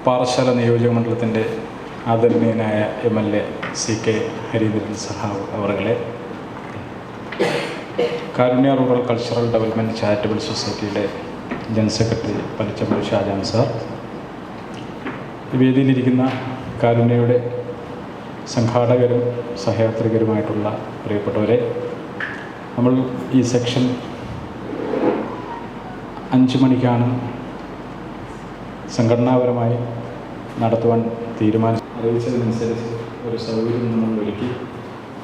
പാറശാല നിയോജകമണ്ഡലത്തിൻ്റെ ആദരണീയനായ MLA CK Harindran സഹാവ് അവരുടെ കാരുണ്യ rural cultural development charitable സൊസൈറ്റിയുടെ ജനറൽ സെക്രട്ടറി പലിച്ചമ്പള്ളി ഷാജാൻ സാർ, വേദിയിലിരിക്കുന്ന കാരുണ്യയുടെ സംഘാടകരും സഹയാത്രികരുമായിട്ടുള്ള പ്രിയപ്പെട്ടവരെ, നമ്മൾ ഈ സെക്ഷൻ 5 മണിക്കാണ് സംഘടനാപരമായി നടത്തുവാൻ അറിയിച്ചതിനനുസരിച്ച് ഒരു സൗകര്യം നമ്മൾ ഒരുക്കി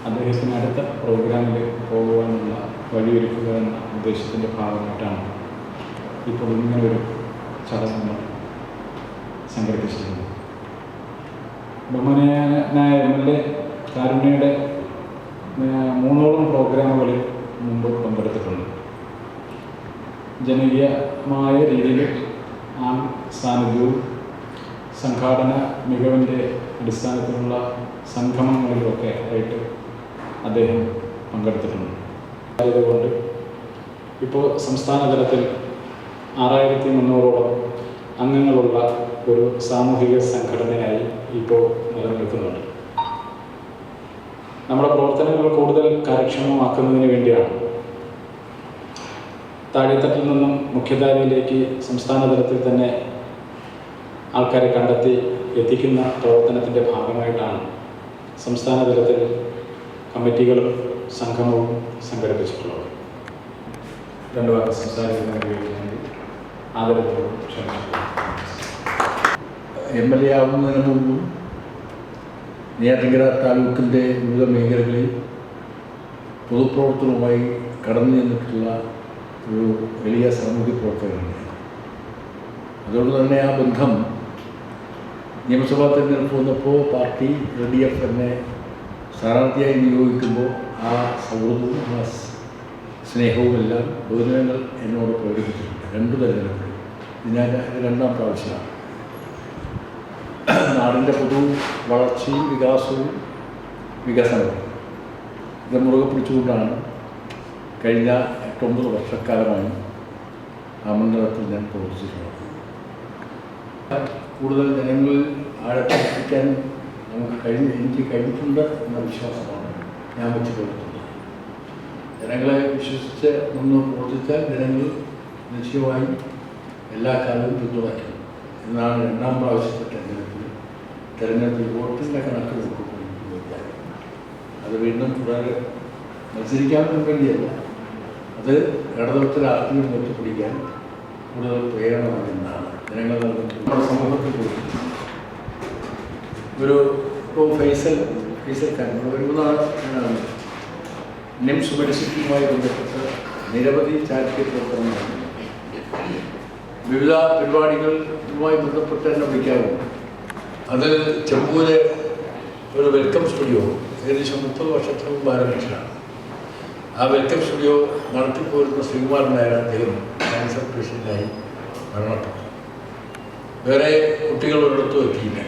അദ്ദേഹത്തിന് അടുത്ത പ്രോഗ്രാമിൽ പോകുവാനുള്ള വഴിയൊരുക്കുക എന്ന ഉദ്ദേശത്തിൻ്റെ ഭാഗമായിട്ടാണ് ഇപ്പോൾ ഇങ്ങനൊരു ചടങ്ങ് നമ്മൾ സംഘടിപ്പിച്ചിട്ടുണ്ട്. ബഹുമാനായ MLA കാരുണ്യയുടെ 3ഓളം പ്രോഗ്രാമുകളിൽ മുമ്പ് പങ്കെടുത്തിട്ടുണ്ട്. ജനകീയമായ രീതിയിൽ ആ സാന്നിധ്യവും സംഘാടന മികവിൻ്റെ അടിസ്ഥാനത്തിലുള്ള സംഗമങ്ങളിലൊക്കെ ആയിട്ട് അദ്ദേഹം പങ്കെടുത്തിട്ടുണ്ട്. അതുകൊണ്ട് ഇപ്പോൾ സംസ്ഥാന തലത്തിൽ 6300ഓളം അംഗങ്ങളുള്ള ഒരു സാമൂഹിക സംഘടനയായി ഇപ്പോൾ നിലനിൽക്കുന്നുണ്ട്. നമ്മുടെ പ്രവർത്തനങ്ങൾ കൂടുതൽ കാര്യക്ഷമമാക്കുന്നതിന് വേണ്ടിയാണ് താഴെത്തട്ടിൽ നിന്നും മുഖ്യധാരയിലേക്ക് സംസ്ഥാന തലത്തിൽ തന്നെ ആൾക്കാരെ കണ്ടെത്തി എത്തിക്കുന്ന പ്രവർത്തനത്തിൻ്റെ ഭാഗമായിട്ടാണ് സംസ്ഥാന തലത്തിൽ കമ്മിറ്റികളും സംഗമവും സംഘടിപ്പിച്ചിട്ടുള്ളത്. 2 വാക്ക് സംസാരിക്കുന്നതിന് വേണ്ടി ആദരവോടും ക്ഷണിച്ചു. MLA ആവുന്നതിന് മുമ്പും നെയ്യാറ്റിൻകര താലൂക്കിൻ്റെ വിവിധ മേഖലകളിൽ പൊതുപ്രവർത്തനവുമായി കടന്നു ചെന്നിട്ടുള്ള ഒരു വലിയ സാമൂഹ്യ പ്രവർത്തകനാണ്. അതുകൊണ്ട് തന്നെ ആ ബന്ധം നിയമസഭാ തെരഞ്ഞെടുപ്പ് വന്നപ്പോൾ പാർട്ടി LDF എന്നെ സ്ഥാനാർത്ഥിയായി നിയോഗിക്കുമ്പോൾ ആ സൗഹൃദവും ആ സ്നേഹവും എല്ലാം ബഹുജനങ്ങൾ എന്നോട് പ്രകടിപ്പിച്ചിട്ടുണ്ട്. 2 തെരഞ്ഞെടുപ്പിൽ ഇത് ഞാൻ 2ാം പ്രാവശ്യമാണ്. നാടിൻ്റെ പൊതു വളർച്ചയും വികാസവും വികസനവും ഇത് മുറുകെ പിടിച്ചുകൊണ്ടാണ് കഴിഞ്ഞ 8-9 വർഷക്കാലമായി ആ മണ്ഡലത്തിൽ ഞാൻ പ്രവർത്തിച്ചിട്ടുള്ളത്. കൂടുതൽ ജനങ്ങളിൽ ആഴത്തിലെത്തിക്കാൻ എനിക്ക് കഴിഞ്ഞിട്ടുണ്ട് എന്ന വിശ്വാസമാണ് ഞാൻ വെച്ച് പുലർത്തുന്നത്. ജനങ്ങളെ വിശ്വസിച്ച് നിന്ന് പ്രവർത്തിച്ചാൽ ജനങ്ങൾ നിശ്ചയമായും എല്ലാ കാലവും പിന്തുണയ്ക്കും എന്നാണ് 2ാം പ്രാവശ്യത്തെ തെരഞ്ഞെടുപ്പിൽ വോട്ടിൻ്റെ കണക്ക് നോക്കുമ്പോൾ അത് വീണ്ടും തുടരെ മത്സരിക്കാമെന്ന് വേണ്ടിയല്ല, അത് ഇടതുപക്ഷ രാഷ്ട്രീയം ഉയർത്തിപ്പിടിക്കാൻ കൂടുതൽ പ്രേരണമാണെന്നാണ് ജനങ്ങൾ നമ്മുടെ സമൂഹത്തിൽ പോയി ഇപ്പോൾ ഫൈസൽ വരുന്നതാണ്. നിംസ് മെഡിസിറ്റിയുമായി ബന്ധപ്പെട്ട് നിരവധി ചാരിറ്റി പ്രവർത്തനങ്ങൾ, വിവിധ പരിപാടികളുമായി ബന്ധപ്പെട്ട് തന്നെ വിളിക്കാറുണ്ട്. അത് ചെമ്പൂര് ഒരു വെൽക്കം സ്റ്റുഡിയോ ഏകദേശം 30 വർഷത്തിന് മുമ്പ് ആരംഭിച്ചതാണ്. ആ വെൽക്കം സ്റ്റുഡിയോ നടത്തിപ്പോരുന്ന ശ്രീകുമാരൻ നായർ അദ്ദേഹം ക്യാൻസർ പേഷ്യൻ്റായി മരണപ്പെട്ടു. വേറെ കുട്ടികളൊരിടത്തും എത്തിയില്ല,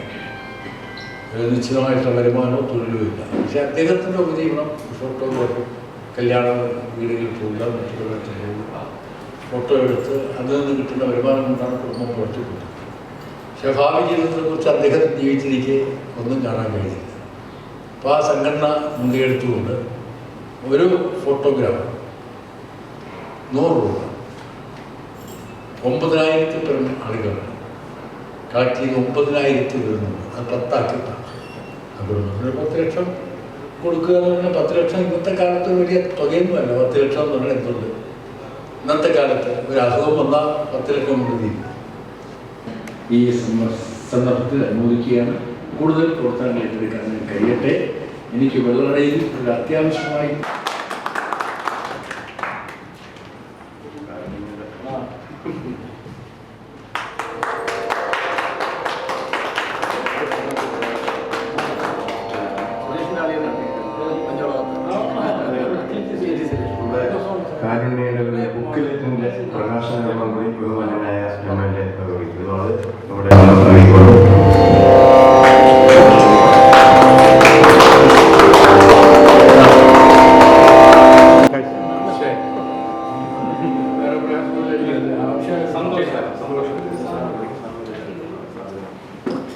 നിശ്ചിതമായിട്ടുള്ള വരുമാനമോ തൊഴിലോ ഇല്ല. പക്ഷേ അദ്ദേഹത്തിൻ്റെ ഉപജീവനം ഫോട്ടോഗ്രാഫി, കല്യാണ വീടുകളിൽ പോവുക, മറ്റുള്ളവർക്ക് പോവുക, ഫോട്ടോ എടുത്ത് അതിൽ നിന്ന് കിട്ടുന്ന വരുമാനം കൊണ്ടാണ് കുടുംബം പുറത്തുപോകുന്നത്. പക്ഷേ ഭാവി ജീവിതത്തെക്കുറിച്ച് അദ്ദേഹത്തിന് ജീവിച്ചിരിക്കെ ഒന്നും കാണാൻ കഴിയില്ല. അപ്പോൾ ആ സംഘടന മുൻകൈയെടുത്തുകൊണ്ട് ഒരു ഫോട്ടോഗ്രാഫ് 100 രൂപ 9,000 പേർ ആളുകളുണ്ട് കളക്ട് ചെയ്ത് 9,000 വരുന്നുണ്ട്. അത് 10 ആക്കിയിട്ടാണ്. അപ്പോൾ 10 ലക്ഷം കൊടുക്കുക എന്ന് പറഞ്ഞാൽ 10 ലക്ഷം ഇന്നത്തെ കാലത്ത് വലിയ തുകയൊന്നുമല്ല. 10 ലക്ഷം എന്ന് പറഞ്ഞാൽ എന്തുണ്ട് ഇന്നത്തെ കാലത്ത് ഒരു അസുഖം വന്നാൽ 10 ലക്ഷം കൊണ്ട് തീരും. ഈ സന്ദർഭത്തിൽ അനുമോദിക്കുകയാണ്. കൂടുതൽ പ്രവർത്തനങ്ങൾ ഏറ്റെടുക്കാൻ കഴിയട്ടെ. എനിക്ക് വെള്ളറടയിൽ ഒരു അത്യാവശ്യമായി